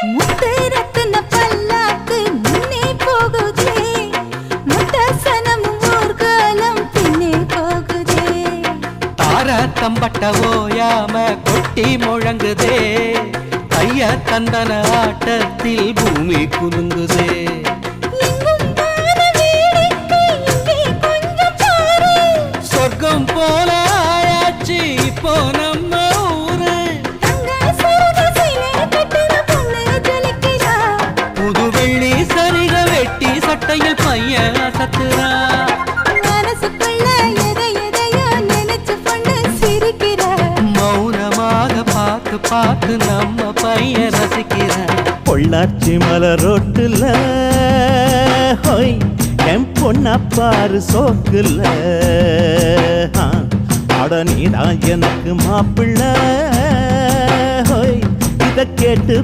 முத்தரத்தின பல்லாக்கு முன்னே போகுதே, முத்தசனம் ஊர்காலம் பின்னே போகுதே. தாரத்தம்பட்ட ஓயாம கொட்டி முழங்குதே, கைய தந்தன ஆட்டத்தில் பூமி குலுங்குதே. சொர்க்கம் போல ஆயாச்சு இப்போ நம்ம ஊரு. புது வெள்ளி சரிக வெட்டி சட்டையில் பையன் அசத்துறா. மௌனமாக பார்த்து பார்த்து நம்ம பையன் ரசிக்கிற. பொள்ளாச்சி மலர் ரோட்டுல ஹோய் என் பொண்ணா பாரு சோக்குல. அட நீதான் எனக்கு மாப்பிள்ள ஹோய் இத கேட்டு